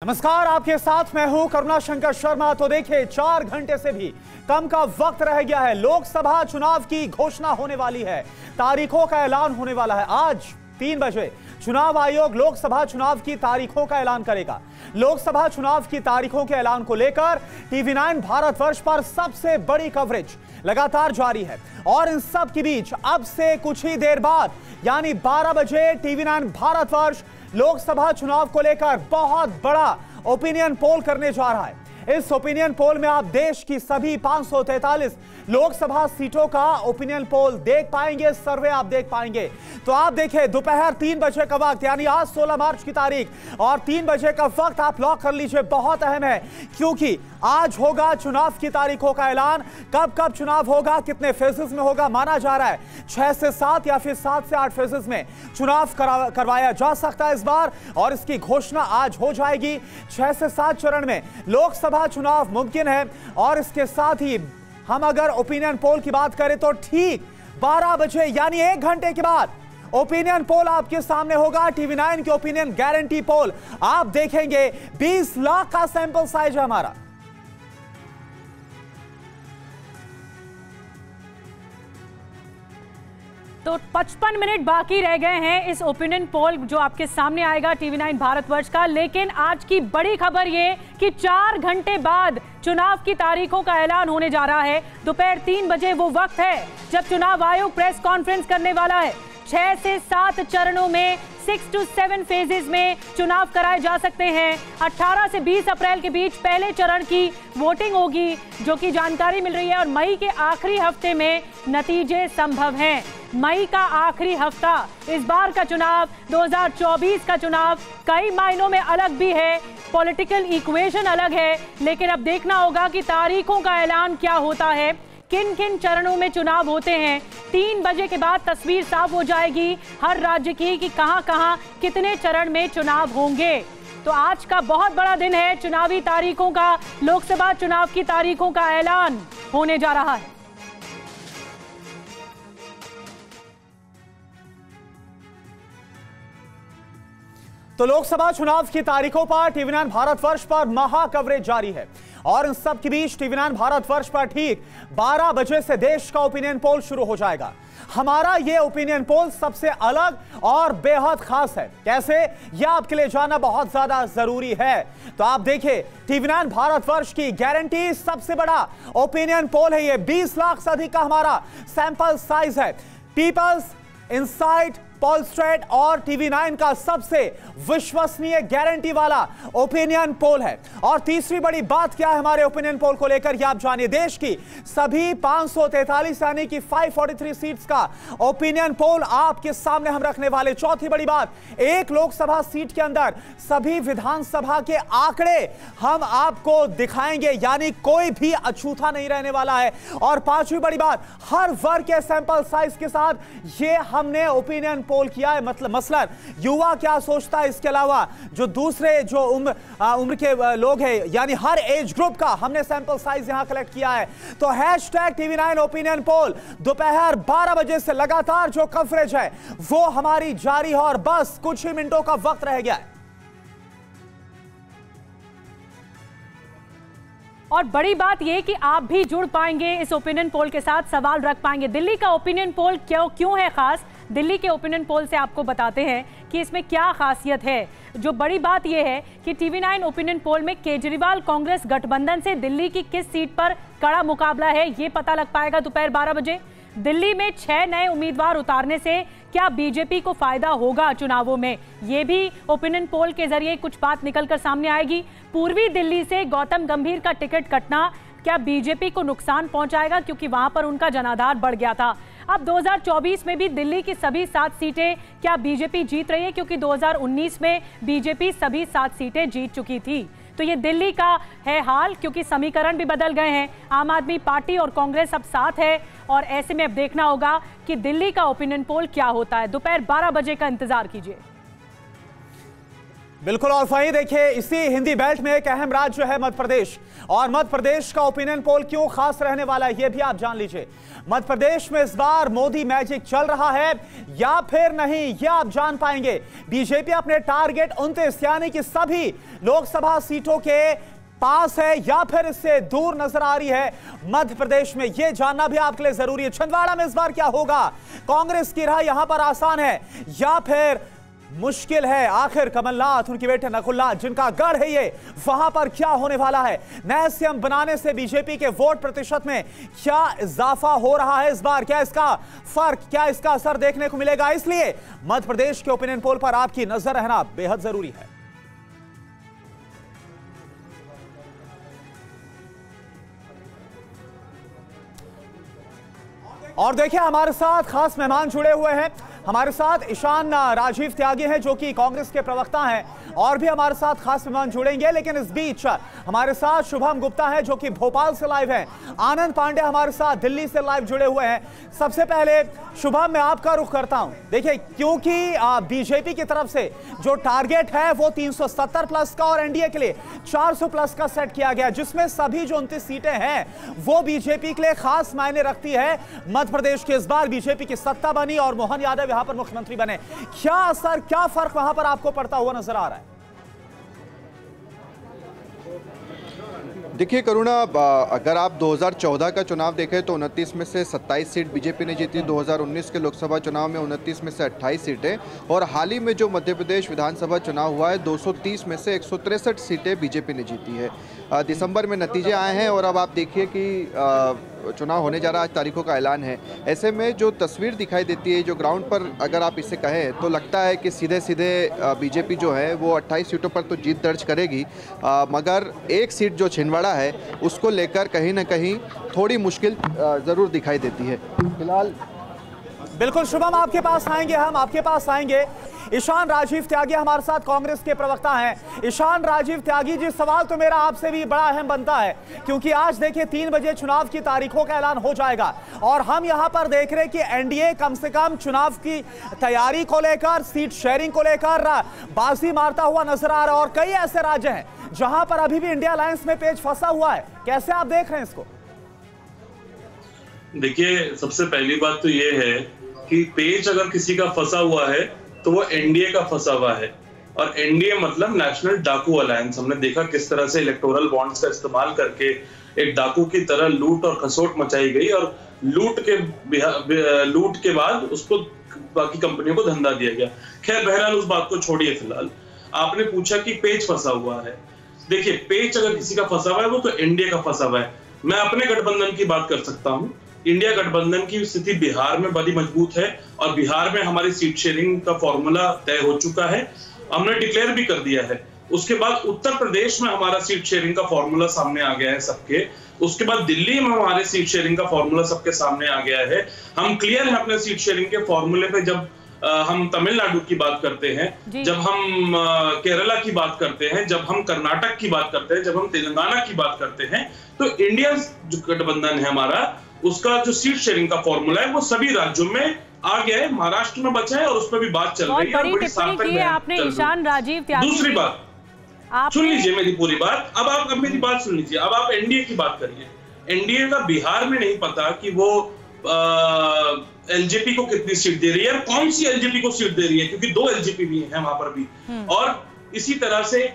नमस्कार, आपके साथ मैं हूं करुणा शंकर शर्मा। तो देखिए, 4 घंटे से भी कम का वक्त रह गया है। लोकसभा चुनाव की घोषणा होने वाली है, तारीखों का ऐलान होने वाला है। आज 3 बजे चुनाव आयोग लोकसभा चुनाव की तारीखों का ऐलान करेगा। लोकसभा चुनाव की तारीखों के ऐलान को लेकर टीवी9 भारतवर्ष पर सबसे बड़ी कवरेज लगातार जारी है। और इन सब के बीच अब से कुछ ही देर बाद यानी 12 बजे टीवी9 भारतवर्ष लोकसभा चुनाव को लेकर बहुत बड़ा ओपिनियन पोल करने जा रहा है। इस ओपिनियन पोल में आप देश की सभी 543 लोकसभा सीटों का ओपिनियन पोल देख पाएंगे, सर्वे आप देख पाएंगे। तो आप देखें, दोपहर 3 बजे का वक्त, यानी आज 16 मार्च की तारीख और 3 बजे का वक्त आप लॉक कर लीजिए। बहुत अहम है क्योंकि आज होगा चुनाव की तारीखों का ऐलान। कब कब चुनाव होगा, कितने फेजेस में होगा, माना जा रहा है 6 से 7 या फिर 7 से 8 फेजेस में चुनाव करवाया जा सकता है इस बार, और इसकी घोषणा आज हो जाएगी। 6 से 7 चरण में लोकसभा चुनाव मुमकिन है। और इसके साथ ही हम अगर ओपिनियन पोल की बात करें तो ठीक 12 बजे यानी 1 घंटे के बाद ओपिनियन पोल आपके सामने होगा। टीवी9 के ओपिनियन गारंटी पोल आप देखेंगे। 20 लाख का सैंपल साइज है हमारा। तो 55 मिनट बाकी रह गए हैं इस ओपिनियन पोल जो आपके सामने आएगा टीवी9 भारतवर्ष का। लेकिन आज की बड़ी खबर ये कि 4 घंटे बाद चुनाव की तारीखों का ऐलान होने जा रहा है। दोपहर 3 बजे वो वक्त है जब चुनाव आयोग प्रेस कॉन्फ्रेंस करने वाला है। 6 से 7 चरणों में 6 to 7 फेजेस में चुनाव कराए जा सकते हैं। 18 से 20 अप्रैल के बीच पहले चरण की वोटिंग होगी, जो कि जानकारी मिल रही है। और मई के आखिरी हफ्ते में नतीजे संभव हैं। मई का आखिरी हफ्ता इस बार का चुनाव 2024 का चुनाव कई मायनों में अलग भी है, पॉलिटिकल इक्वेशन अलग है। लेकिन अब देखना होगा कि तारीखों का ऐलान क्या होता है, किन किन चरणों में चुनाव होते हैं। 3 बजे के बाद तस्वीर साफ हो जाएगी हर राज्य की कि कहां-कहां कितने चरण में चुनाव होंगे। तो आज का बहुत बड़ा दिन है चुनावी तारीखों का। लोकसभा चुनाव की तारीखों का ऐलान होने जा रहा है। तो लोकसभा चुनाव की तारीखों पर टीवी9 भारतवर्ष पर महा कवरेज जारी है। और इन सब के बीच टीवी9 भारतवर्ष पर ठीक 12 बजे से देश का ओपिनियन पोल शुरू हो जाएगा। हमारा ये ओपिनियन पोल सबसे अलग और बेहद खास है। कैसे, यह आपके लिए जानना बहुत ज्यादा जरूरी है। तो आप देखिए, टीवी9 भारतवर्ष की गारंटी सबसे बड़ा ओपिनियन पोल है ये। 20 लाख से अधिक का हमारा सैंपल साइज है। पीपल्स इनसाइट, पोलस्ट्रेट और टीवी9 का सबसे विश्वसनीय गारंटी वाला ओपिनियन पोल है। और तीसरी बड़ी बात क्या है हमारे ओपिनियन पोल को लेकर, यह आप जानिए। देश की सभी 543 यानी कि 543 सीट्स का ओपिनियन पोल आपके सामने हम रखने वाले। चौथी बड़ी बात, एक लोकसभा सीट के अंदर सभी विधानसभा के आंकड़े हम आपको दिखाएंगे, यानी कोई भी अछूता नहीं रहने वाला है। और पांचवी बड़ी बात, हर वर्ग के सैंपल साइज के साथ ये हमने ओपिनियन पोल किया है। मतलब मसलन युवा क्या सोचता है, इसके अलावा जो दूसरे जो उम्र के लोग हैं, यानी हर एज ग्रुप का हमने सैंपल साइज यहां कलेक्ट किया है। तो #टीवी9 ओपिनियन पोल दोपहर 12 बजे से लगातार जो कवरेज है वो हमारी जारी है। और बस कुछ ही मिनटों का वक्त रह गया है। और बड़ी बात यह कि आप भी जुड़ पाएंगे इस ओपिनियन पोल के साथ, सवाल रख पाएंगे। दिल्ली का ओपिनियन पोल क्यों है खास, दिल्ली के ओपिनियन पोल से आपको बताते हैं कि इसमें क्या खासियत है। जो बड़ी बात यह है कि टीवी9 ओपिनियन पोल में केजरीवाल कांग्रेस गठबंधन से दिल्ली की किस सीट पर कड़ा मुकाबला है, ये पता लग पाएगा दोपहर 12 बजे। दिल्ली में 6 नए उम्मीदवार उतारने से क्या बीजेपी को फायदा होगा चुनावों में, ये भी ओपिनियन पोल के जरिए कुछ बात निकलकर सामने आएगी। पूर्वी दिल्ली से गौतम गंभीर का टिकट कटना क्या बीजेपी को नुकसान पहुंचाएगा, क्योंकि वहां पर उनका जनाधार बढ़ गया था। अब 2024 में भी दिल्ली की सभी 7 सीटें क्या बीजेपी जीत रही है, क्योंकि 2019 में बीजेपी सभी 7 सीटें जीत चुकी थी। तो ये दिल्ली का है हाल, क्योंकि समीकरण भी बदल गए हैं। आम आदमी पार्टी और कांग्रेस अब साथ है। और ऐसे में अब देखना होगा कि दिल्ली का ओपिनियन पोल क्या होता है। दोपहर 12 बजे का इंतजार कीजिए। बिल्कुल। और वहीं देखिए, इसी हिंदी बेल्ट में एक अहम राज्य है मध्य प्रदेश, और मध्य प्रदेश का ओपिनियन पोल क्यों खास रहने वाला है ये भी आप जान लीजिए। मध्य प्रदेश में इस बार मोदी मैजिक चल रहा है या फिर नहीं, ये आप जान पाएंगे। बीजेपी अपने टारगेट 29 यानी कि सभी लोकसभा सीटों के पास है या फिर इससे दूर नजर आ रही है मध्य प्रदेश में, यह जानना भी आपके लिए जरूरी है। छिंदवाड़ा में इस बार क्या होगा? कांग्रेस की राह यहां पर आसान है या फिर मुश्किल है? आखिर कमलनाथ, उनके बेटे नकुलनाथ, जिनका गढ़ है ये, वहां पर क्या होने वाला है? नए सीएम बनाने से बीजेपी के वोट प्रतिशत में क्या इजाफा हो रहा है इस बार? क्या इसका फर्क, क्या इसका असर देखने को मिलेगा? इसलिए मध्य प्रदेश के ओपिनियन पोल पर आपकी नजर रहना बेहद जरूरी है। और देखिए, हमारे साथ खास मेहमान जुड़े हुए हैं। हमारे साथ ईशान राजीव त्यागी हैं जो कि कांग्रेस के प्रवक्ता हैं, और भी हमारे साथ खास मेहमान जुड़ेंगे। लेकिन इस बीच हमारे साथ शुभम गुप्ता है जो कि भोपाल से लाइव हैं, आनंद पांडे हमारे साथ दिल्ली से लाइव जुड़े हुए हैं। सबसे पहले शुभम, मैं आपका रुख करता हूं। देखिए, क्योंकि बीजेपी की तरफ से जो टारगेट है वो 370 प्लस का और एनडीए के लिए 400 प्लस का सेट किया गया, जिसमें सभी जो 29 सीटें हैं वो बीजेपी के लिए खास मायने रखती है। मध्य प्रदेश के इस बार बीजेपी की सत्ता बनी और मोहन यादव यहां पर मुख्यमंत्री बने। क्या असर, क्या फर्क वहां पर आपको पड़ता हुआ नजर आ रहा है? देखिए करुणा, अगर आप 2014 का चुनाव देखें तो 29 में से 27 सीट बीजेपी ने जीती। 2019 के लोकसभा चुनाव में 29 में से 28 सीटें, और हाल ही में जो मध्य प्रदेश विधानसभा चुनाव हुआ है 230 में से 163 सीटें बीजेपी ने जीती है। दिसंबर में नतीजे आए हैं और अब आप देखिए कि चुनाव होने जा रहा है, आज तारीखों का ऐलान है। ऐसे में जो तस्वीर दिखाई देती है, जो ग्राउंड पर अगर आप इसे कहें तो लगता है कि सीधे सीधे बीजेपी जो है वो 28 सीटों पर तो जीत दर्ज करेगी, मगर एक सीट जो छिंदवाड़ा है उसको लेकर कहीं ना कहीं थोड़ी मुश्किल ज़रूर दिखाई देती है फिलहाल। बिल्कुल शुभम, आपके पास आएंगे, हम आपके पास आएंगे। ईशान राजीव त्यागी हमारे साथ कांग्रेस के प्रवक्ता हैं। ईशान राजीव त्यागी जी, सवाल तो मेरा आपसे भी बड़ा अहम बनता है, क्योंकि आज देखिए 3 बजे चुनाव की तारीखों का ऐलान हो जाएगा, और हम यहां पर देख रहे हैं कि एनडीए कम से कम चुनाव की तैयारी को लेकर, सीट शेयरिंग को लेकर बाजी मारता हुआ नजर आ रहा है, और कई ऐसे राज्य हैं जहां पर अभी भी इंडिया अलायंस में पेच फंसा हुआ है। कैसे आप देख रहे हैं इसको? देखिए, सबसे पहली बात तो ये है कि पेच अगर किसी का फंसा हुआ है तो वो एनडीए का फंसा हुआ है, और एनडीए मतलब नेशनल डाकू अलायंस। हमने देखा किस तरह से इलेक्टोरल बॉन्ड्स का इस्तेमाल करके एक डाकू की तरह लूट और खसोट मचाई गई, और लूट के बाद उसको बाकी कंपनियों को धंधा दिया गया। खैर, बहरहाल उस बात को छोड़िए। फिलहाल आपने पूछा कि पेच फंसा हुआ है। देखिए, पेच अगर किसी का फंसा हुआ है वो तो एनडीए का फंसा हुआ है। मैं अपने गठबंधन की बात कर सकता हूँ। इंडिया गठबंधन की स्थिति बिहार में बड़ी मजबूत है, और बिहार में हमारी सीट शेयरिंग का फॉर्मूला तय हो चुका है, हमने डिक्लेयर भी कर दिया है। उसके बाद उत्तर प्रदेश में हमारा सीट शेयरिंग का फॉर्मूला सामने आ गया है सबके। उसके बाद दिल्ली में हमारे सीट शेयरिंग का फॉर्मूला सबके सामने आ गया है। हम क्लियर है अपने सीट शेयरिंग के फॉर्मूले पे। जब हम तमिलनाडु की बात करते हैं, जब हम केरला की बात करते हैं, जब हम कर्नाटक की बात करते हैं, जब हम तेलंगाना की बात करते हैं, तो इंडिया जो गठबंधन है हमारा, उसका जो सीट शेयरिंग का फॉर्मूला है वो सभी राज्यों में आ गया है। महाराष्ट्र में बचा है और उस पर भी बात चल रही है। बड़ी टिप्पणी की है आपने ईशान राजीव त्यागी। दूसरी बात सुन लीजिए मेरी पूरी बात। अब मेरी बात सुन लीजिए। अब आप एनडीए की बात करिए। एनडीए का बिहार में नहीं पता कि वो एलजेपी को कितनी सीट दे रही है, कौन सी एलजेपी को सीट दे रही है, क्योंकि 2 एलजेपी भी है वहां पर भी। और इसी तरह से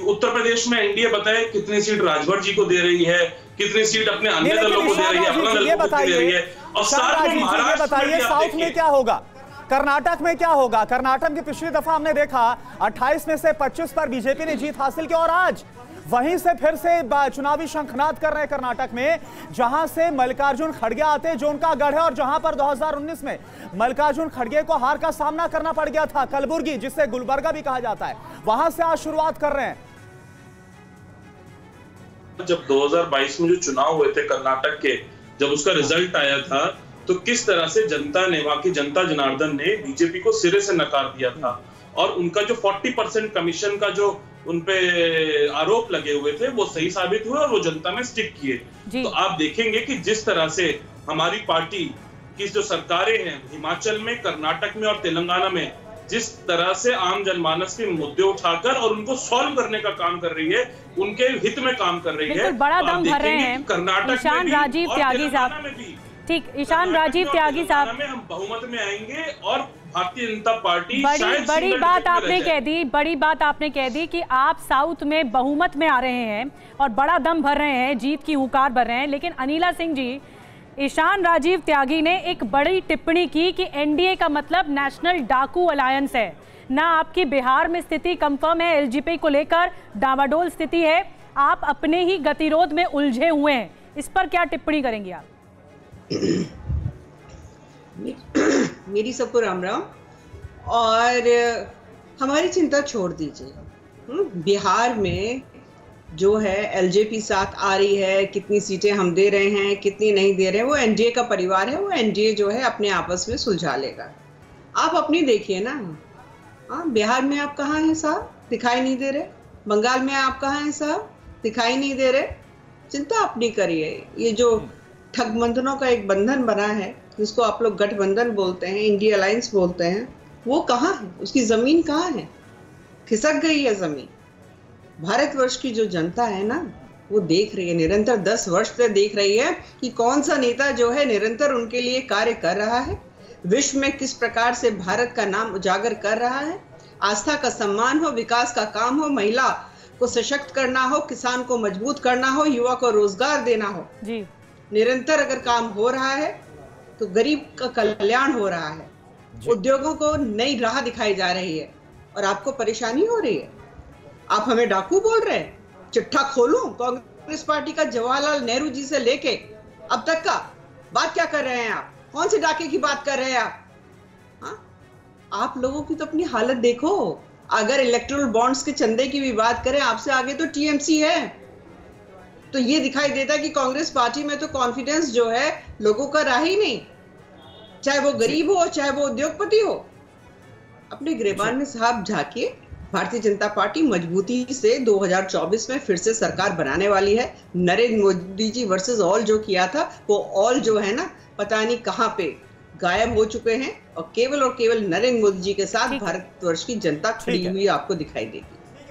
उत्तर प्रदेश में एनडीए बताए कितनी सीट राजभर जी को दे रही है, कितनी सीट अपने अन्य दलों को दे रही है, अपना दल को दे रही है। और साथ में महाराष्ट्र में साउथ में क्या होगा, कर्नाटक में क्या होगा? कर्नाटक की पिछली दफा हमने देखा 28 में से 25 पर बीजेपी ने जीत हासिल की, और आज वहीं से फिर से चुनावी शंखनाद कर रहे हैं कर्नाटक में, जहां से मल्लिकार्जुन खड़गे आते हैं, जो उनका गढ़ है, और जहां पर 2019 में मल्लिकार्जुन खड़गे को हार का सामना करना पड़ गया था, कलबुर्गी जिसे गुलबर्गा भी कहा जाता है, वहां से आज शुरुआत कर रहे हैं। जब 2022 में जो चुनाव हुए थे कर्नाटक के, जब उसका रिजल्ट आया था, तो किस तरह से जनता ने, वहां की जनता जनार्दन ने बीजेपी को सिरे से नकार दिया था, और उनका जो 40% कमीशन का जो उनपे आरोप लगे हुए थे वो सही साबित हुए और वो जनता में स्टिक किए। तो आप देखेंगे कि जिस तरह से हमारी पार्टी की जो सरकारें हैं हिमाचल में, कर्नाटक में और तेलंगाना में, जिस तरह से आम जनमानस के मुद्दे उठाकर और उनको सॉल्व करने का काम कर रही है, उनके हित में काम कर रही है। बड़ा दम भर रहे हैं कर्नाटक ईशान राजीव त्यागी साहब। ठीक, ईशान राजीव त्यागी साहब, हम बहुमत में आएंगे और भारतीय जनता पार्टी बड़ी बात आपने कह दी, बड़ी बात आपने कह दी कि आप साउथ में बहुमत में आ रहे हैं और बड़ा दम भर रहे हैं, जीत की हुंकार भर रहे हैं। लेकिन अनिला सिंह जी, ईशान राजीव त्यागी ने एक बड़ी टिप्पणी की कि एनडीए का मतलब नेशनल डाकू अलायंस है। ना आपकी बिहार में स्थिति कंफर्म है, एलजेपी को लेकर डावाडोल स्थिति है, आप अपने ही गतिरोध में उलझे हुए हैं। इस पर क्या टिप्पणी करेंगे आप? मेरी सबको राम राम। और हमारी चिंता छोड़ दीजिए। बिहार में जो है एलजेपी साथ आ रही है, कितनी सीटें हम दे रहे हैं, कितनी नहीं दे रहे हैं, वो एनडीए का परिवार है, वो एनडीए जो है अपने आपस में सुलझा लेगा। आप अपनी देखिए ना। हाँ, बिहार में आप कहाँ हैं साहब? दिखाई नहीं दे रहे। बंगाल में आप कहाँ हैं साहब? दिखाई नहीं दे रहे। चिंता अपनी करिए। ये जो ठगबंधनों का एक बंधन बना है, जिसको आप लोग गठबंधन बोलते हैं, इंडिया अलायंस बोलते हैं, वो कहाँ है? उसकी जमीन कहाँ है? खिसक गई है जमीन। भारतवर्ष की जो जनता है ना, वो देख रही है, निरंतर 10 वर्ष से देख रही है कि कौन सा नेता जो है निरंतर उनके लिए कार्य कर रहा है, विश्व में किस प्रकार से भारत का नाम उजागर कर रहा है, आस्था का सम्मान हो, विकास का काम हो, महिला को सशक्त करना हो, किसान को मजबूत करना हो, युवा को रोजगार देना हो जी। निरंतर अगर काम हो रहा है तो गरीब का कल्याण हो रहा है, उद्योगों को नई राह दिखाई जा रही है, और आपको परेशानी हो रही है। आप हमें डाकू बोल रहे हैं? चिट्ठा खोलूं कांग्रेस पार्टी का जवाहरलाल नेहरू जी से लेके अब तक का बात क्या कर रहे हैं आप? कौन से डाके की बात कर रहे हैं आप? हाँ, आप लोगों की तो अपनी हालत देखो। अगर इलेक्टोरल बॉन्ड्स के चंदे की भी बात करें, आपसे आगे तो टीएमसी है। तो ये दिखाई देता है कि कांग्रेस पार्टी में तो कॉन्फिडेंस जो है लोगों का रहा ही नहीं, चाहे वो गरीब हो, चाहे वो उद्योगपति हो। अपने गिरेबान में साहब झांकिए। भारतीय जनता पार्टी मजबूती से 2024 में फिर से सरकार बनाने वाली है। नरेंद्र मोदी जी वर्सेस ऑल जो किया था, वो ऑल जो है ना, पता नहीं कहां पे गायब हो चुके हैं, और केवल नरेंद्र मोदी जी के साथ भारतवर्ष की जनता खड़ी हुई आपको दिखाई देगी।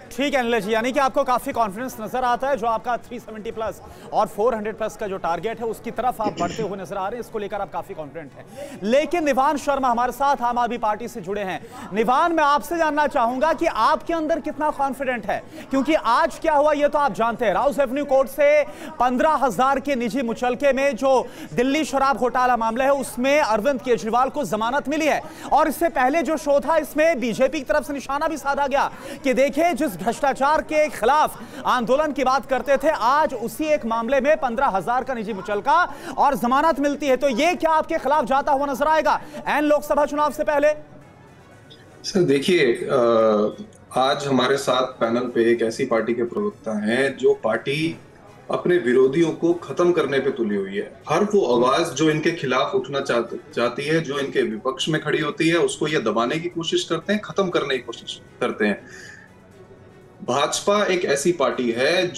ठीक है अनिल जी, यानी कि आपको काफी कॉन्फिडेंस नजर आता है। जो आपका 370 प्लस और 400 प्लस का जो टारगेट है, उसकी तरफ आप बढ़ते हुए नजर आ रहे हैं, इसको लेकर आप काफी कॉन्फिडेंट हैं। लेकिन निवान शर्मा हमारे साथ आम आदमी पार्टी से जुड़े हैं। निवान, मैं आपसे जानना चाहूंगा कि आपके अंदर कितना कॉन्फिडेंट है, क्योंकि आज क्या हुआ ये तो आप जानते हैं। राउस एवेन्यू कोर्ट से 15,000 के निजी मुचलके में जो दिल्ली शराब घोटाला मामला है, उसमें अरविंद केजरीवाल को जमानत मिली है। और इससे पहले जो शो था, इसमें बीजेपी की तरफ से निशाना भी साधा गया कि देखिए, जिस भ्रष्टाचार के खिलाफ आंदोलन की बात करते थे, आज उसी एक मामले में 15,000 का निजी मुचलका और जमानत मिलती है। तो ये क्या आपके खिलाफ जाता हुआ नजर आएगा एन लोकसभा चुनाव से पहले? सर देखिए, आज हमारे साथ पैनल पे एक ऐसी पार्टी के प्रवक्ता हैं जो पार्टी अपने विरोधियों को खत्म करने पे तुली हुई है। हर वो आवाज जो इनके खिलाफ उठना चाहती है, जो इनके विपक्ष में खड़ी होती है, उसको ये दबाने की कोशिश करते हैं, खत्म करने की कोशिश करते हैं। भाजपा एक ऐसी पार्टी है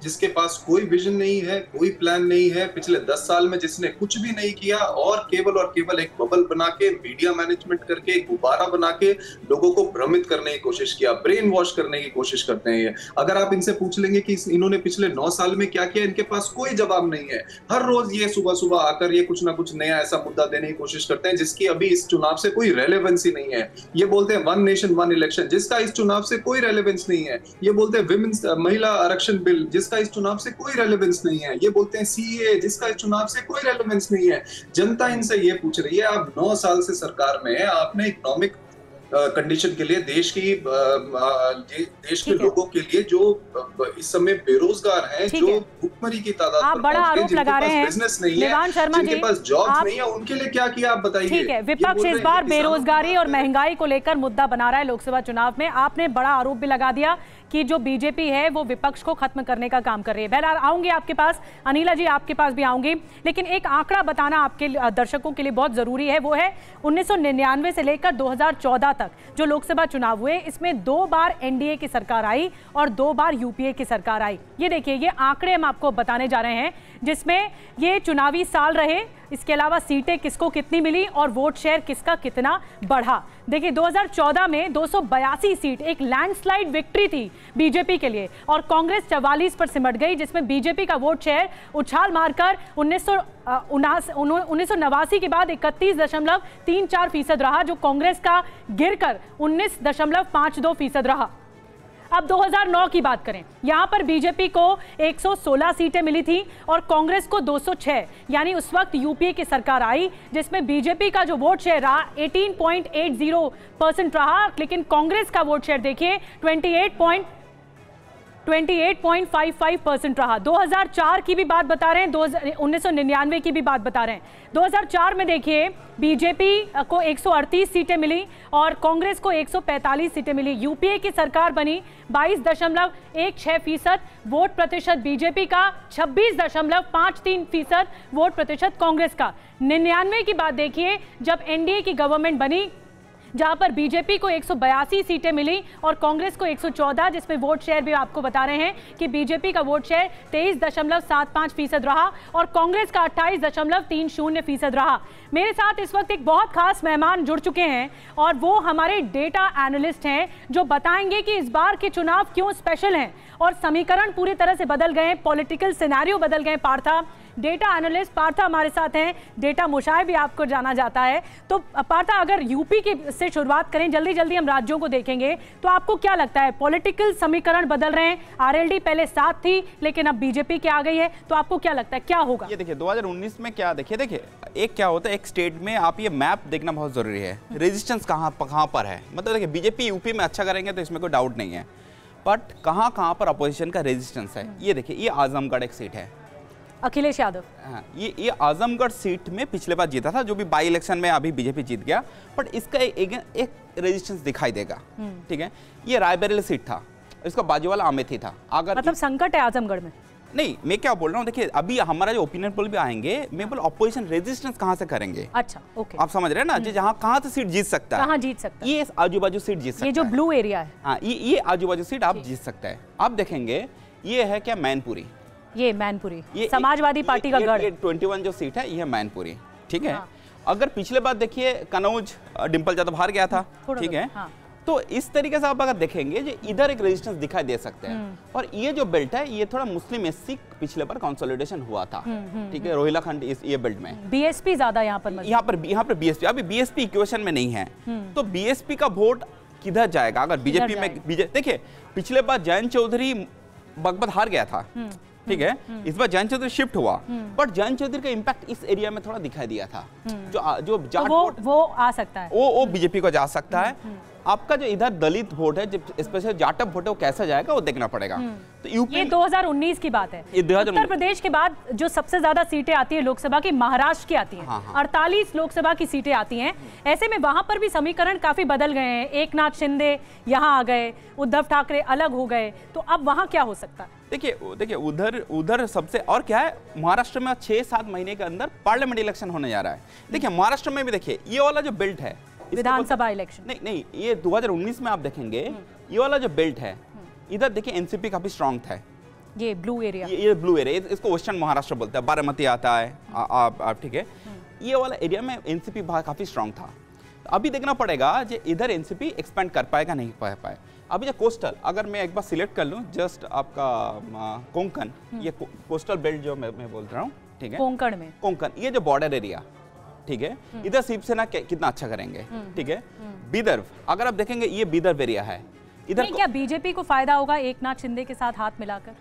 जिसके पास कोई विजन नहीं है, कोई प्लान नहीं है। पिछले 10 साल में जिसने कुछ भी नहीं किया और केवल एक बबल बना के, मीडिया मैनेजमेंट करके, गुब्बारा बना के लोगों को भ्रमित करने की कोशिश किया, ब्रेन वॉश करने की कोशिश करते हैं ये। अगर आप इनसे पूछ लेंगे कि इन्होंने पिछले 9 साल में क्या किया, इनके पास कोई जवाब नहीं है। हर रोज ये सुबह आकर ये कुछ ना कुछ नया ऐसा मुद्दा देने की कोशिश करते हैं जिसकी अभी इस चुनाव से कोई रेलेवेंसी नहीं है। ये बोलते हैं 1 नेशन 1 इलेक्शन, जिसका इस चुनाव से कोई रेलेवेंस नहीं है। ये बोलते हैं विमेंस महिला आरक्षण बिल, जिसका इस चुनाव से कोई रेलेवेंस नहीं है। ये बोलते हैं सीए, जिसका इस चुनाव से कोई रेलेवेंस नहीं है। जनता इनसे ये पूछ रही है, आप 9 साल से सरकार में हैं, आपने इकोनॉमिक कंडीशन के लिए देश के लोगों के लिए जो इस समय बेरोजगार हैं, जो भुखमरी की तादाद आप बड़ा आरोप लगा रहे हैं, बिजनेस नहीं है, जिनके पास जॉब्स नहीं है, उनके लिए क्या किया आप बताइए। ठीक है, विपक्ष इस बार बेरोजगारी और महंगाई को लेकर मुद्दा बना रहा है लोकसभा चुनाव में। आपने बड़ा आरोप भी लगा दिया कि जो बीजेपी है वो विपक्ष को खत्म करने का काम कर रही है। बहरहाल आऊंगी आपके पास, अनिला जी आपके पास भी आऊंगी, लेकिन एक आंकड़ा बताना आपके दर्शकों के लिए बहुत जरूरी है। वो है 1999 से लेकर 2014 तक जो लोकसभा चुनाव हुए, इसमें 2 बार एनडीए की सरकार आई और 2 बार यूपीए की सरकार आई। ये देखिए, ये आंकड़े हम आपको बताने जा रहे हैं, जिसमें ये चुनावी साल रहे इसके अलावा सीटें किसको कितनी मिली और वोट शेयर किसका कितना बढ़ा। देखिए 2014 में 282 सीट, एक लैंडस्लाइड विक्ट्री थी बीजेपी के लिए, और कांग्रेस 44 पर सिमट गई, जिसमें बीजेपी का वोट शेयर उछाल मारकर 1989 के बाद 31.34% रहा, जो कांग्रेस का गिरकर 19.52% रहा। अब 2009 की बात करें, यहां पर बीजेपी को 116 सीटें मिली थी और कांग्रेस को 206, यानी उस वक्त यूपीए की सरकार आई जिसमें बीजेपी का जो वोट शेयर रहा 18.80% रहा, लेकिन कांग्रेस का वोट शेयर देखिए 28.55% रहा। 2004 की भी बात बता रहे हैं, 1999 की भी बात बता रहे हैं। 2004 में देखिए बीजेपी को 138 सीटें मिली और कांग्रेस को 145 सीटें मिली। यूपीए की सरकार बनी, 22.16% वोट प्रतिशत बीजेपी का, 26.53% वोट प्रतिशत कांग्रेस का। 99 की बात देखिए, जब एनडीए की गवर्नमेंट बनी, जहां पर बीजेपी को 182 सीटें मिली और कांग्रेस को 114, जिसमें वोट शेयर भी आपको बता रहे हैं कि बीजेपी का वोट शेयर 23.75% रहा और कांग्रेस का 28.30% रहा। मेरे साथ इस वक्त एक बहुत खास मेहमान जुड़ चुके हैं और वो हमारे डेटा एनालिस्ट हैं, जो बताएंगे कि इस बार के चुनाव क्यों स्पेशल हैं और समीकरण पूरी तरह से बदल गए, पॉलिटिकल सिनेरियो बदल गए। पार्था, डेटा एनालिस्ट पार्था हमारे साथ हैं, डेटा मुशाय भी आपको जाना जाता है। तो पार्था, अगर यूपी की से शुरुआत करें, जल्दी जल्दी हम राज्यों को देखेंगे, तो आपको क्या लगता है पॉलिटिकल समीकरण बदल रहे हैं? आरएलडी पहले साथ थी लेकिन अब बीजेपी के आ गई है, तो आपको क्या लगता है क्या होगा? ये देखिए 2019 में क्या देखिए एक क्या होता है, एक स्टेट में आप ये मैप देखना बहुत जरूरी है, रेजिस्टेंस कहाँ पर है। मतलब देखिए बीजेपी यूपी में अच्छा करेंगे तो इसमें कोई डाउट नहीं है, बट कहाँ पर अपोजिशन का रेजिस्टेंस है। ये देखिए, ये आजमगढ़ एक सीट है, अखिलेश यादव। हाँ, ये आजमगढ़ सीट में पिछले बार जीता था, जो भी बाई इलेक्शन में अभी बीजेपी जीत गया, बट इसका एक रेजिस्टेंस दिखाई देगा। ठीक है, ये रायबरेली सीट था, इसका बाजूवाला अमेठी था। अगर मतलब संकट है आजमगढ़ में? नहीं, मैं क्या बोल रहा हूँ, देखिए अभी हमारा जो ओपिनियन पोल भी आएंगे, मैं बोल अपोजिशन रेजिस्टेंस कहाँ से करेंगे। अच्छा, ओके, आप समझ रहे हैं ना, जहाँ कहाँ से सीट जीत सकता है, कहाँ जीत सकता है, ये आजू बाजू सीट जीत सकता है, ये जो ब्लू एरिया है, हाँ, ये आजू बाजू सीट आप जीत सकता है। आप देखेंगे ये है क्या, मैनपुरी, ये मैनपुरी, ये समाजवादी पार्टी का गढ़। 21 जो सीट है ये मैनपुरी। ठीक है, अगर पिछले बार देखिए कनौज डिंपल यादव हार गया था, ठीक है, तो इस तरीके से आप अगर देखेंगे जो इधर एक रेजिस्टेंस दिखाई दे सकते हैं। और ये जो बेल्ट है ये थोड़ा मुस्लिम एससी पिछले बार कंसोलिडेशन हुआ था, ठीक है, रोहिला खंड ये बेल्ट में बीएसपी ज्यादा यहाँ पर बीएसपी, अभी बीएसपी इक्वेशन में नहीं है, तो बीएसपी का वोट किधर जाएगा अगर बीजेपी में। देखिए पिछले बार जयंत चौधरी बगबत हार गया था, ठीक है, इस बार जयंत चौधरी शिफ्ट हुआ, बट जयंत चौधरी का इंपैक्ट इस एरिया में थोड़ा दिखाई दिया था। जो जाट वोट वो आ सकता है, वो बीजेपी को जा सकता है। आपका जो इधर दलित वोट है, स्पेशल जाटव वोट है, वो कैसा जाएगा वो देखना पड़ेगा। तो यूपी, ये 2019 की बात है। उत्तर प्रदेश के बाद जो सबसे ज्यादा सीटें आती है लोकसभा की, महाराष्ट्र की आती हैं। 48 लोकसभा की सीटें आती हैं। ऐसे में वहां पर भी समीकरण काफी बदल गए हैं। एकनाथ शिंदे यहाँ आ गए, उद्धव ठाकरे अलग हो गए, तो अब वहां क्या हो सकता है? देखिए उधर सबसे, और क्या है, महाराष्ट्र में 6-7 महीने के अंदर पार्लियामेंट इलेक्शन होने जा रहा है। देखिए महाराष्ट्र में भी देखिए ये वाला जो बेल्ट है, विधानसभा इलेक्शन नहीं, ये 2019 में आप देखेंगे ये वाला जो बेल्ट है, इधर देखिए एनसीपी काफी स्ट्रांग था। ये ब्लू एरिया, ये ब्लू एरिया, इसको वेस्टर्न महाराष्ट्र बोलते हैं, बारामती आता है, ठीक है, ये वाला एरिया में एनसीपी काफी स्ट्रांग था। अभी देखना पड़ेगा जो इधर एनसीपी एक्सपेंड कर पाएगा नहीं पाए। अभी जो कोस्टल, अगर मैं एक बार सिलेक्ट कर लूँ जस्ट आपका कोंकण, ये कोस्टल बेल्ट जो मैं बोल रहा हूँ, ठीक है, कोंकण, ये जो बॉर्डर एरिया, ठीक है, इधर शिवसेना कितना अच्छा करेंगे, ठीक है। विदर्भ, अगर आप देखेंगे ये विदर्भ एरिया है, इधर क्या बीजेपी को फायदा होगा एकनाथ शिंदे के साथ हाथ मिलाकर?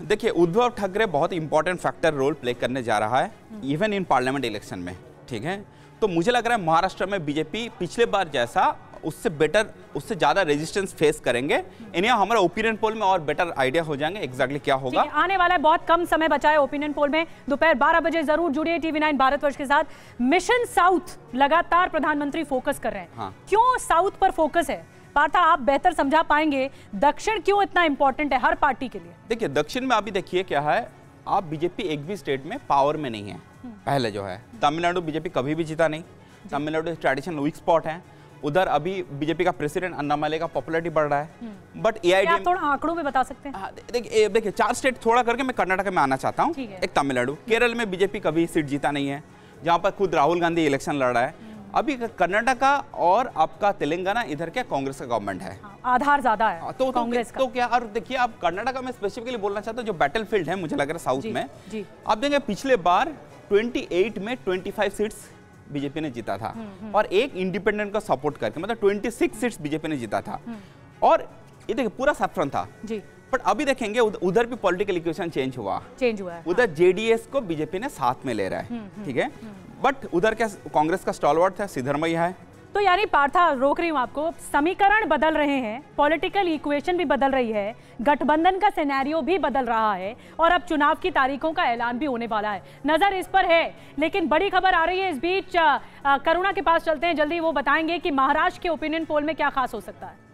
देखिए उद्धव ठाकरे बहुत इंपॉर्टेंट फैक्टर रोल प्ले करने जा रहा है इवन इन पार्लियामेंट इलेक्शन में, ठीक है। तो मुझे लग रहा है महाराष्ट्र में बीजेपी पिछले बार जैसा उससे बेटर, उससे ज्यादा रेजिस्टेंस फेस करेंगे। इन्हें हमारा ओपिनियन पोल में और बेटर आइडिया हो जाएंगे एग्जैक्टली क्या होगा। आने वाला है, बहुत कम समय बचा है ओपिनियन पोल में। दोपहर 12 बजे जरूर जुड़िए TV9 भारतवर्ष के साथ। मिशन साउथ लगातार प्रधानमंत्री फोकस कर रहे हैं। हाँ। क्यों साउथ पर फोकस है पार्था, आप बेहतर समझा पाएंगे, दक्षिण क्यों इतना इंपॉर्टेंट है हर पार्टी के लिए? देखिए दक्षिण में अभी देखिए क्या है, आप बीजेपी एक भी स्टेट में पावर में नहीं है। पहले जो है तमिलनाडु बीजेपी कभी भी जीता नहीं, तमिलनाडु ट्रेडिशनल वीक स्पॉट है। उधर अभी बीजेपी का प्रेसिडेंट अन्नामले का पॉपुलैरिटी बढ़ रहा है, बट एआईएडीएमके थोड़ा आंकड़ों में बता सकते हैं? देखिए 4 स्टेट थोड़ा करके मैं कर्नाटक में आना चाहता हूँ। एक तमिलनाडु, केरल में बीजेपी कभी सीट जीता नहीं है, जहां पर खुद राहुल गांधी इलेक्शन लड़ रहा है। अभी कर्नाटका और आपका तेलंगाना, इधर क्या कांग्रेस का गवर्नमेंट है, आधार ज्यादा है तो कांग्रेस का। तो क्या, और देखिए आप कर्नाटका में स्पेसिफिकली बोलना चाहता हूं, जो बैटलफील्ड है मुझे लग रहा है साउथ में, आप देखेंगे पिछले बार 28 में 25 सीट्स बीजेपी ने जीता था और एक इंडिपेंडेंट का सपोर्ट करके, मतलब 26 सीट्स बीजेपी ने जीता था। और ये देखिए पूरा सैफ्रन था जी। बट अभी देखेंगे उधर भी पॉलिटिकल इक्वेशन चेंज हुआ है। उधर जेडीएस को बीजेपी ने साथ में ले रहा है, ठीक है। बट उधर क्या कांग्रेस का स्टॉलवर्ट है, सिद्धरमैया है। तो यानी पार्था, रोक रही हूं आपको, समीकरण बदल रहे हैं, पॉलिटिकल इक्वेशन भी बदल रही है, गठबंधन का सिनेरियो भी बदल रहा है और अब चुनाव की तारीखों का ऐलान भी होने वाला है। नजर इस पर है, लेकिन बड़ी खबर आ रही है इस बीच। करुणा के पास चलते हैं, जल्दी वो बताएंगे कि महाराष्ट्र के ओपिनियन पोल में क्या खास हो सकता है।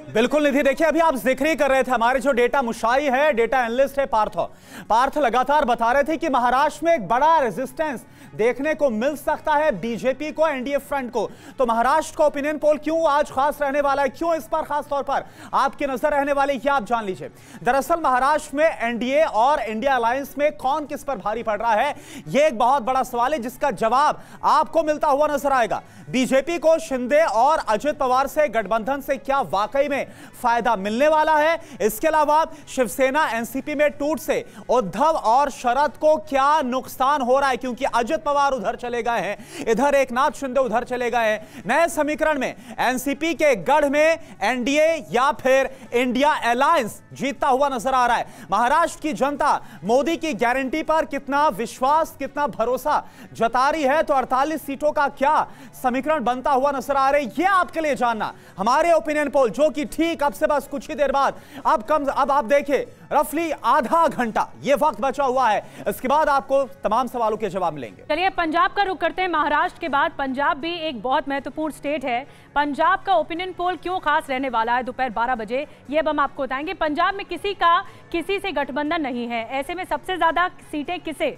बिल्कुल निधि, देखिए अभी आप जिक्र ही कर रहे थे, हमारे जो डेटा मुशाई है, डेटा एनालिस्ट है पार्थ लगातार बता रहे थे कि महाराष्ट्र में एक बड़ा रेजिस्टेंस देखने को मिल सकता है बीजेपी को, एनडीए फ्रंट को। तो महाराष्ट्र का ओपिनियन पोल क्यों आज खास रहने वाला है, क्यों इस पर खास तौर पर आपकी नजर रहने वाली है, आप जान लीजिए। दरअसल महाराष्ट्र में एनडीए और इंडिया अलायंस में कौन किस पर भारी पड़ रहा है, यह एक बहुत बड़ा सवाल है जिसका जवाब आपको मिलता हुआ नजर आएगा। बीजेपी को शिंदे और अजित पवार से गठबंधन से क्या वाकई में फायदा मिलने वाला है, इसके अलावा शिवसेना एनसीपी में टूट से उद्धव और शरद को क्या नुकसान हो रहा है, क्योंकि अजित पवार उधर चले गए हैं, इधर एकनाथ शिंदे उधर चले गए हैं। नए समीकरण में एनसीपी के गढ़ में एनडीए या फिर इंडिया अलायंस जीतता हुआ नजर आ रहा है। महाराष्ट्र की जनता मोदी की गारंटी पर कितना विश्वास, कितना भरोसा जता रही है, तो 48 सीटों का क्या समीकरण बनता हुआ नजर आ रहा है, यह आपके लिए जानना हमारे ओपिनियन पोल, जो कि ठीक अब से बस कुछ ही देर बाद, अब आप देखिए रफली आधा घंटा ये वक्त बचा हुआ है, इसके बाद आपको तमाम सवालों के जवाब मिलेंगे। चलिए पंजाब का रुख करते हैं। महाराष्ट्र के बाद पंजाब भी एक बहुत महत्वपूर्ण स्टेट है। पंजाब का ओपिनियन पोल क्यों खास रहने वाला है दोपहर 12 बजे, ये अब हम आपको बताएंगे। पंजाब में किसी से गठबंधन नहीं है, ऐसे में सबसे ज्यादा सीटें किसे?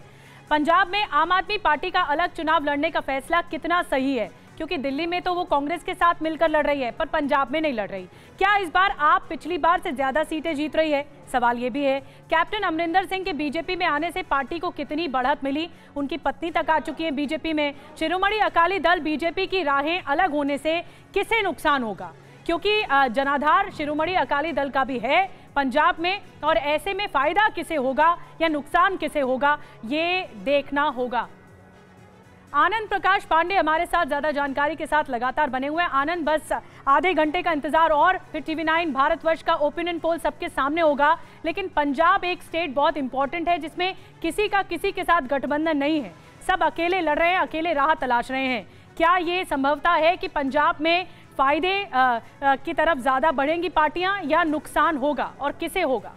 पंजाब में आम आदमी पार्टी का अलग चुनाव लड़ने का फैसला कितना सही है, क्योंकि दिल्ली में तो वो कांग्रेस के साथ मिलकर लड़ रही है, पर पंजाब में नहीं लड़ रही। क्या इस बार आप पिछली बार से ज्यादा सीटें जीत रही है? सवाल ये भी है। कैप्टन अमरिंदर सिंह के बीजेपी में आने से पार्टी को कितनी बढ़त मिली? उनकी पत्नी तक आ चुकी है बीजेपी में। शिरोमणि अकाली दल बीजेपी की राहें अलग होने से किसे नुकसान होगा, क्योंकि जनाधार शिरोमणि अकाली दल का भी है पंजाब में, और ऐसे में फायदा किसे होगा या नुकसान किसे होगा, ये देखना होगा। आनंद प्रकाश पांडे हमारे साथ ज्यादा जानकारी के साथ लगातार बने हुए हैं। आनंद, बस आधे घंटे का इंतजार और फिर TV9 भारतवर्ष का ओपिनियन पोल सबके सामने होगा, लेकिन पंजाब एक स्टेट बहुत इंपॉर्टेंट है जिसमें किसी के साथ गठबंधन नहीं है, सब अकेले लड़ रहे हैं, अकेले राह तलाश रहे हैं। क्या ये संभवता है कि पंजाब में फायदे की तरफ ज्यादा बढ़ेंगी पार्टियां या नुकसान होगा, और किसे होगा?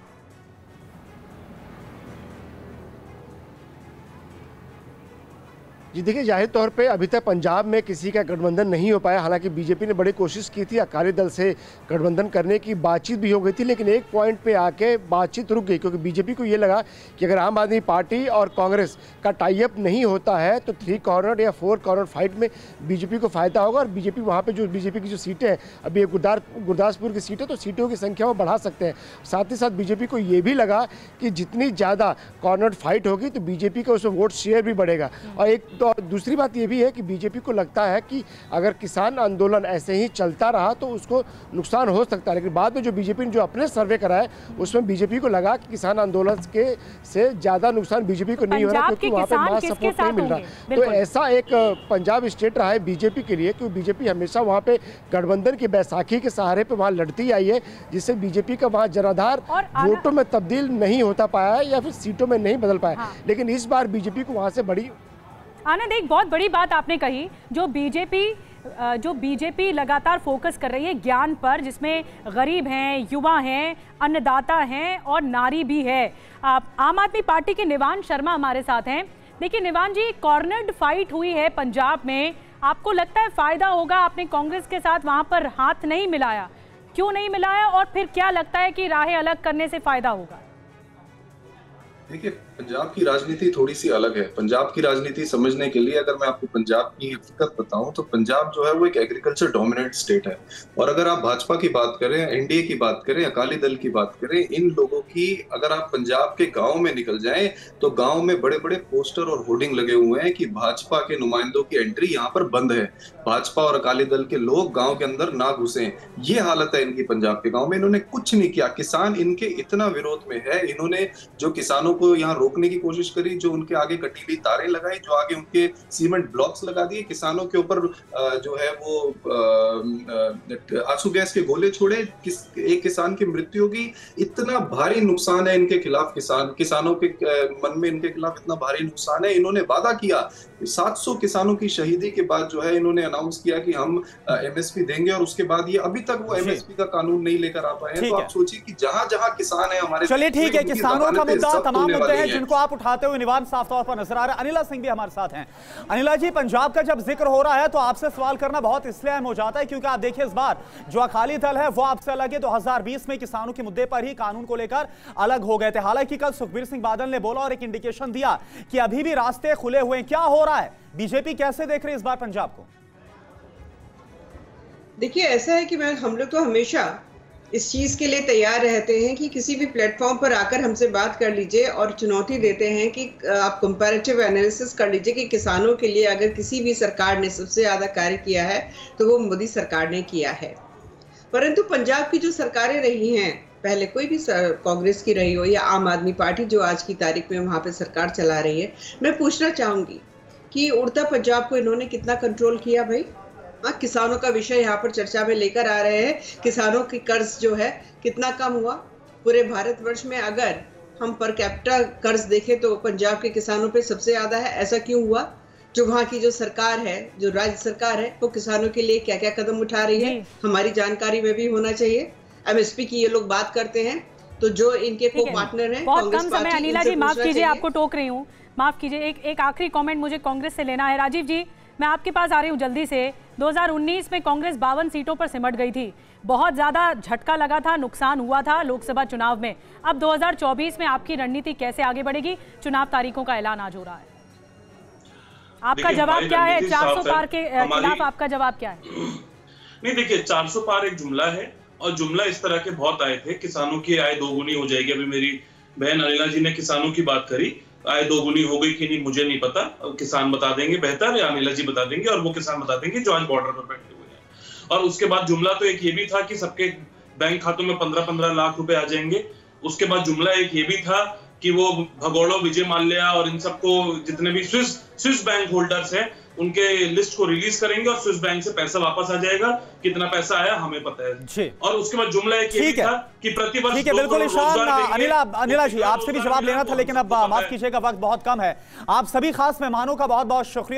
जी देखिए, जाहिर तौर पे अभी तक पंजाब में किसी का गठबंधन नहीं हो पाया। हालांकि बीजेपी ने बड़ी कोशिश की थी अकाली दल से गठबंधन करने की, बातचीत भी हो गई थी, लेकिन एक पॉइंट पे आके बातचीत रुक गई, क्योंकि बीजेपी को ये लगा कि अगर आम आदमी पार्टी और कांग्रेस का टाई अप नहीं होता है तो 3 कॉर्नर या 4 कॉर्नर फाइट में बीजेपी को फायदा होगा। और बीजेपी वहाँ पर जो बीजेपी की जो सीटें हैं, अभी गुरदासपुर की सीटें, तो सीटों की संख्या वो बढ़ा सकते हैं। साथ ही साथ बीजेपी को ये भी लगा कि जितनी ज़्यादा कॉर्नर फाइट होगी तो बीजेपी का उसमें वोट शेयर भी बढ़ेगा। और एक तो दूसरी बात ये भी है कि बीजेपी को लगता है कि अगर किसान आंदोलन ऐसे ही चलता रहा तो उसको नुकसान हो सकता है। लेकिन बाद में जो बीजेपी ने जो अपने सर्वे कराए उसमें बीजेपी को लगा कि किसान आंदोलन के से ज्यादा नुकसान बीजेपी को नहीं हो रहा, क्योंकि वहाँ पे मास सपोर्ट नहीं मिल रहा। तो ऐसा एक पंजाब स्टेट रहा है बीजेपी के लिए, क्योंकि बीजेपी हमेशा वहाँ पे गठबंधन की बैसाखी के सहारे पे वहाँ लड़ती आई है, जिससे बीजेपी का वहाँ जनाधार वोटों में तब्दील नहीं होता पाया है या फिर सीटों में नहीं बदल पाया। लेकिन इस बार बीजेपी को वहाँ से बड़ी आनंद, एक बहुत बड़ी बात आपने कही, जो बीजेपी लगातार फोकस कर रही है ज्ञान पर, जिसमें गरीब हैं, युवा हैं, अन्नदाता हैं और नारी भी है। आम आदमी पार्टी के निवान शर्मा हमारे साथ हैं। देखिए निवान जी, कॉर्नर्ड फाइट हुई है पंजाब में, आपको लगता है फायदा होगा? आपने कांग्रेस के साथ वहां पर हाथ नहीं मिलाया, क्यों नहीं मिलाया, और फिर क्या लगता है कि राहें अलग करने से फायदा होगा? देखिए, पंजाब की राजनीति थोड़ी सी अलग है। पंजाब की राजनीति समझने के लिए अगर मैं आपको पंजाब की हकीकत बताऊं तो पंजाब जो है वो एक एग्रीकल्चर डोमिनेंट स्टेट है। और अगर आप भाजपा की बात करें, एनडीए की बात करें, अकाली दल की बात करें, इन लोगों की अगर आप पंजाब के गांव में निकल जाएं तो गांव में बड़े बड़े पोस्टर और होर्डिंग लगे हुए हैं कि भाजपा के नुमाइंदों की एंट्री यहाँ पर बंद है, भाजपा और अकाली दल के लोग गाँव के अंदर ना घुसे। ये हालत है इनकी पंजाब के गाँव में। इन्होंने कुछ नहीं किया, किसान इनके इतना विरोध में है। इन्होंने जो किसानों को यहाँ रोकने की कोशिश करी, जो उनके आगे कटीली तारें लगाई, जो आगे उनके सीमेंट ब्लॉक्स लगा दिए, किसानों के ऊपर जो है वो आंसू गैस के गोले छोड़े, एक किसान की मृत्यु होगी। इतना भारी नुकसान है इनके खिलाफ, किसानों के मन में इनके खिलाफ इतना भारी नुकसान है। इन्होंने वादा किया 700 किसानों की शहीदी के बाद जो है इन्होंने अनाउंस किया कि हम एमएसपी देंगे, और उसके बाद ये अभी तक वो एमएसपी का कानून नहीं लेकर आ पाए हैं। तो आप सोचिए कि जहां जहां किसान है हमारे, चलिए ठीक है, किसानों का मुद्दा, तमाम मुद्दे हैं जिनको आप उठाते हुए निवान साफ तौर पर नजर आ रहा है। अनिला सिंह भी हमारे साथ हैं। अनिला जी, पंजाब का जब जिक्र हो रहा है तो आपसे सवाल करना बहुत इसलिए अहम हो जाता है क्योंकि आप देखिए इस बार जो अकाली दल है वो आपसे अलग है। 2020 में किसानों के मुद्दे पर ही कानून को लेकर अलग हो गए थे। हालांकि कल सुखबीर सिंह बादल ने बोला और एक इंडिकेशन दिया कि अभी भी रास्ते खुले हुए हैं। क्या हो रहा है, बीजेपी कैसे देख रही है इस बार पंजाब को? देखिए, ऐसा है कि हम लोग तो हमेशा इस चीज के लिए तैयार रहते हैं कि किसी भी प्लेटफॉर्म पर आकर हमसे बात कर लीजिए और चुनौती देते हैं कि आप कंपैरेटिव एनालिसिस कर लीजिए कि किसानों के लिए अगर किसी भी सरकार ने सबसे ज्यादा कार्य किया है तो वो मोदी सरकार ने किया है। परंतु पंजाब की जो सरकारें रही हैं, पहले कोई भी कांग्रेस की रही हो या आम आदमी पार्टी जो आज की तारीख में वहां पे सरकार चला रही है, मैं पूछना चाहूंगी कि उड़ता पंजाब को इन्होंने कितना कंट्रोल किया भाई? किसानों का विषय यहाँ पर चर्चा में लेकर आ रहे हैं। किसानों की कर्ज जो है कितना कम हुआ पूरे भारतवर्ष में? अगर हम पर कैपिटा कर्ज देखें तो पंजाब के किसानों पे सबसे ज्यादा है। ऐसा क्यों हुआ? जो वहाँ की जो सरकार है, जो राज्य सरकार है, वो किसानों के लिए क्या क्या कदम उठा रही है, हमारी जानकारी में भी होना चाहिए। एमएसपी की ये लोग बात करते हैं तो जो इनके को पार्टनर है बहुत कम समय। अनिला जी माफ कीजिए, आपको टोक रही हूँ, माफ कीजिए। एक आखिरी कमेंट मुझे कांग्रेस से लेना है। राजीव जी, मैं आपके पास आ रही हूँ जल्दी से। 2019 में कांग्रेस 52 सीटों पर सिमट गई थी, बहुत ज्यादा झटका लगा था, नुकसान हुआ था लोकसभा चुनाव में। अब 2024 में आपकी रणनीति कैसे आगे बढ़ेगी? चुनाव तारीखों का ऐलान आज हो रहा है, आपका जवाब क्या है? 400 पार के खिलाफ आपका जवाब क्या है? नहीं, देखिए 400 पार एक जुमला है और जुमला इस तरह के बहुत आए थे। किसानों की आय दोगुनी हो जाएगी। अभी मेरी बहन अनिला जी ने किसानों की बात करी, आय दोगुनी हो गई कि नहीं मुझे नहीं पता, किसान बता देंगे बेहतर, या अनिला जी बता देंगे, और वो किसान बता देंगे जो आज बॉर्डर पर बैठे हुए हैं। और उसके बाद जुमला तो एक ये भी था कि सबके बैंक खातों में 15-15 लाख रुपए आ जाएंगे। उसके बाद जुमला एक ये भी था कि वो भगोड़ो, विजय माल्या और इन सबको, जितने भी स्विस बैंक होल्डर्स हैं, उनके लिस्ट को रिलीज करेंगे और स्विस बैंक से पैसा वापस आ जाएगा। कितना पैसा आया हमें पता है जी। और उसके बाद जुमला एक ये था कि प्रतिवर्ष, ठीक है, बिल्कुल ईशान। अनिला जी, आपसे भी जवाब लेना था लेकिन अब माफ कीजिएगा, वक्त बहुत कम है। आप सभी खास मेहमानों का बहुत बहुत शुक्रिया।